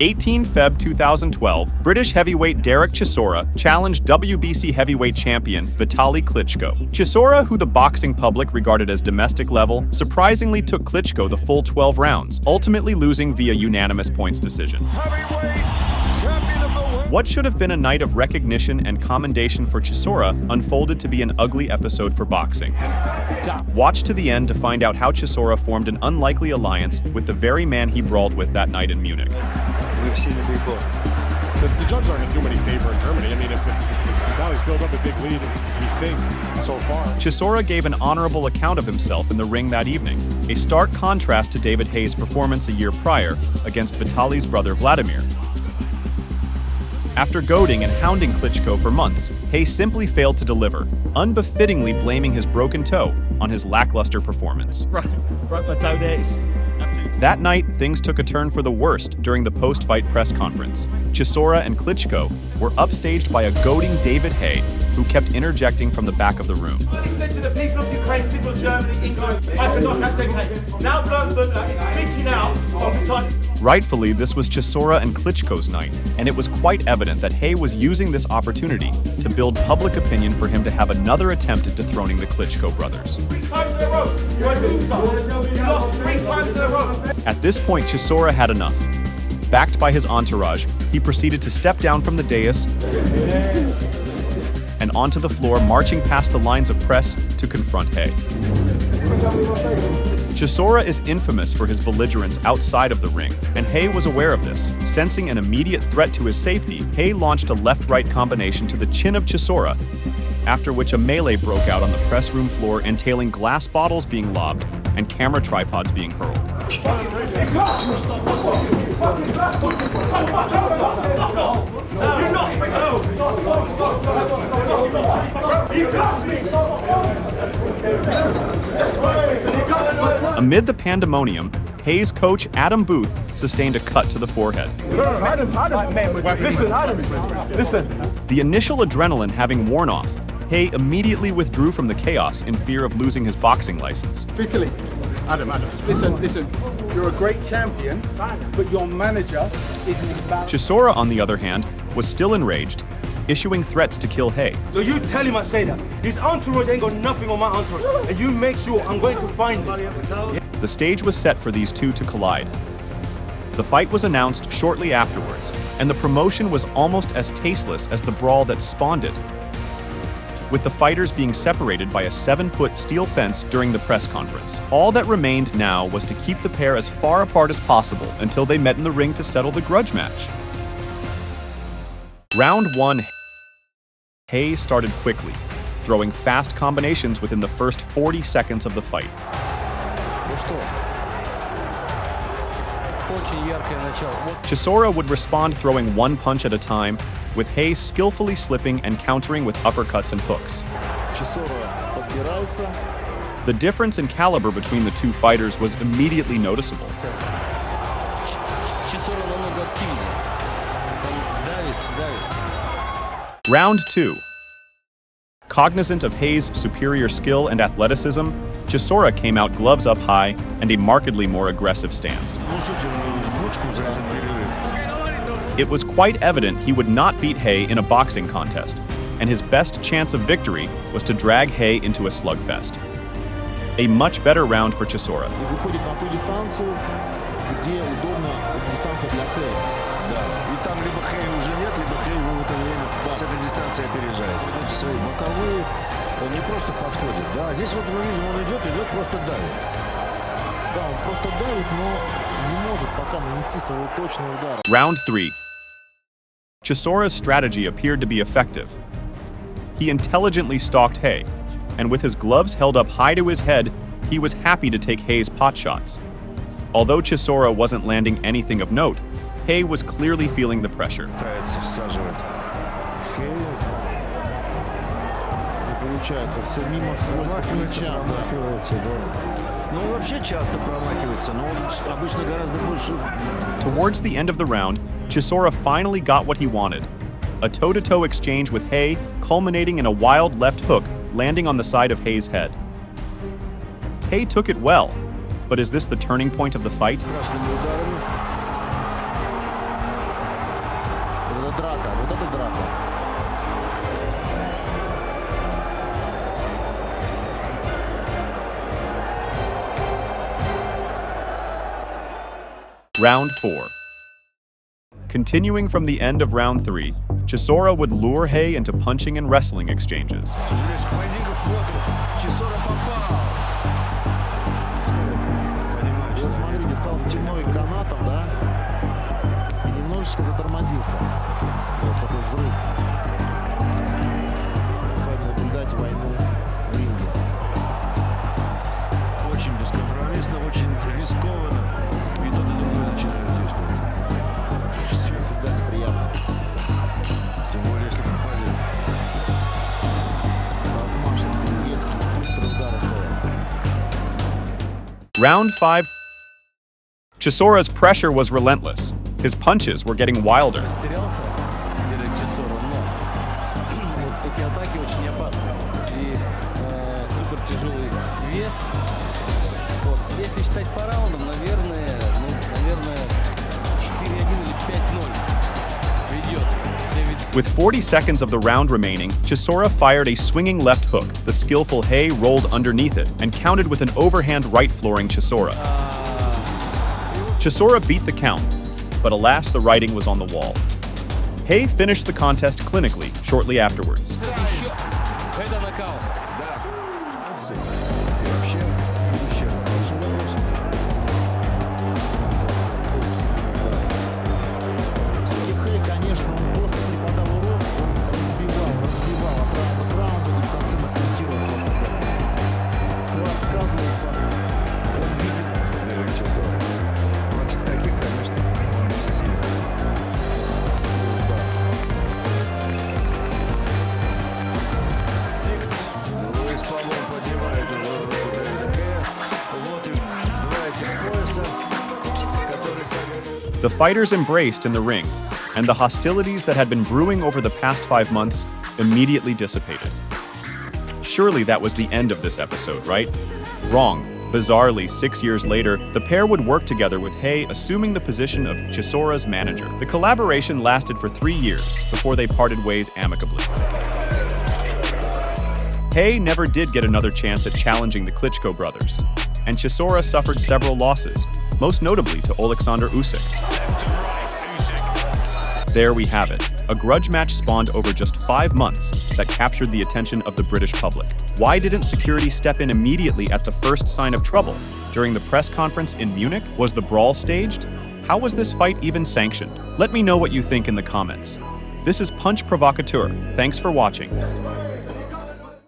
18 Feb 2012, British heavyweight Derek Chisora challenged WBC heavyweight champion Vitali Klitschko. Chisora, who the boxing public regarded as domestic level, surprisingly took Klitschko the full 12 rounds, ultimately losing via unanimous points decision. What should have been a night of recognition and commendation for Chisora unfolded to be an ugly episode for boxing. Watch to the end to find out how Chisora formed an unlikely alliance with the very man he brawled with that night in Munich. We've seen it before. The judges aren't going to do him any favor in Germany. I mean, if Vitali's built up a big lead, we think, so far. Chisora gave an honorable account of himself in the ring that evening, a stark contrast to David Haye's performance a year prior against Vitali's brother Vladimir. After goading and hounding Klitschko for months, Haye simply failed to deliver, unbefittingly blaming his broken toe on his lackluster performance. Broke my toe there. That night, things took a turn for the worst during the post-fight press conference. Chisora and Klitschko were upstaged by a goading David Haye, who kept interjecting from the back of the room. He said to the people of Ukraine, people of Germany, England, I cannot have them. Now blood, reaching out on the time. Rightfully, this was Chisora and Klitschko's night, and it was quite evident that Haye was using this opportunity to build public opinion for him to have another attempt at dethroning the Klitschko brothers. 3 times in a row. You lost 3 times in a row. At this point, Chisora had enough. Backed by his entourage, he proceeded to step down from the dais and onto the floor, marching past the lines of press to confront Haye. Chisora is infamous for his belligerence outside of the ring, and Haye was aware of this. Sensing an immediate threat to his safety, Haye launched a left-right combination to the chin of Chisora, after which a melee broke out on the press room floor, entailing glass bottles being lobbed and camera tripods being hurled. Amid the pandemonium, Haye's coach Adam Booth sustained a cut to the forehead. Listen. The initial adrenaline having worn off, Haye immediately withdrew from the chaos in fear of losing his boxing license. Vitali, Adam. Listen. You're a great champion, but your manager isn't about. Chisora, on the other hand, was still enraged, issuing threats to kill Haye. So you tell him I say that. His entourage ain't got nothing on my entourage. And you make sure I'm going to find him. The stage was set for these two to collide. The fight was announced shortly afterwards, and the promotion was almost as tasteless as the brawl that spawned it, with the fighters being separated by a 7-foot steel fence during the press conference. All that remained now was to keep the pair as far apart as possible until they met in the ring to settle the grudge match. Round 1. Haye started quickly, throwing fast combinations within the first 40 seconds of the fight. Chisora would respond throwing one punch at a time, with Haye skillfully slipping and countering with uppercuts and hooks. The difference in caliber between the two fighters was immediately noticeable. Round 2. Cognizant of Haye's superior skill and athleticism, Chisora came out gloves up high and a markedly more aggressive stance. It was quite evident he would not beat Haye in a boxing contest, and his best chance of victory was to drag Haye into a slugfest. A much better round for Chisora. Round 3. Chisora's strategy appeared to be effective. He intelligently stalked Haye, and with his gloves held up high to his head, he was happy to take Haye's pot shots. Although Chisora wasn't landing anything of note, Haye was clearly feeling the pressure. Towards the end of the round, Chisora finally got what he wanted. A toe-to-toe exchange with Haye, culminating in a wild left hook landing on the side of Haye's head. Haye took it well, but is this the turning point of the fight? Round 4. Continuing from the end of round 3, Chisora would lure Haye into punching and wrestling exchanges. Смотрите, стал спиной канатом, да? И немножечко затормозился. Вот такой взрыв. С вами наблюдать войну в ринге. Очень бескомпромиссно, очень рискованно. И тот, и другой начинают действовать. Всегда неприятно. Тем более, если попадет. Размашистый, резкий, быстрый удар. Round 5. Chisora's pressure was relentless. His punches were getting wilder. Растерялся перед Chisora, но вот эти атаки очень опасны. И супер тяжелый вес. Вот. Если считать по раундам, наверное, 4-1 или 5-0 ведет Дэвид. With 40 seconds of the round remaining, Chisora fired a swinging left hook. The skillful Haye rolled underneath it and countered with an overhand right flooring Chisora. Chisora beat the count, but alas, the writing was on the wall. Haye finished the contest clinically shortly afterwards. Это нокаут. Конечно, он просто преподал урок, он разбивал от раунда к раунду, и в конце нокаутировал соперника. Класс сказывался, он видит Дэвид Chisora. Против таких, конечно, он бессилен. Луис, по-моему, поднимает руку Дэвида Хэя. Вот и два этих пояса, которые... The fighters embraced in the ring, and the hostilities that had been brewing over the past 5 months immediately dissipated. Surely that was the end of this episode, right? Wrong. Bizarrely, 6 years later, the pair would work together with Haye assuming the position of Chisora's manager. The collaboration lasted for 3 years before they parted ways amicably. Haye never did get another chance at challenging the Klitschko brothers, and Chisora suffered several losses, most notably to Oleksandr Usyk. There we have it, a grudge match spawned over just 5 months that captured the attention of the British public. Why didn't security step in immediately at the first sign of trouble? During the press conference in Munich, was the brawl staged? How was this fight even sanctioned? Let me know what you think in the comments. This is Punch Provocateur. Thanks for watching.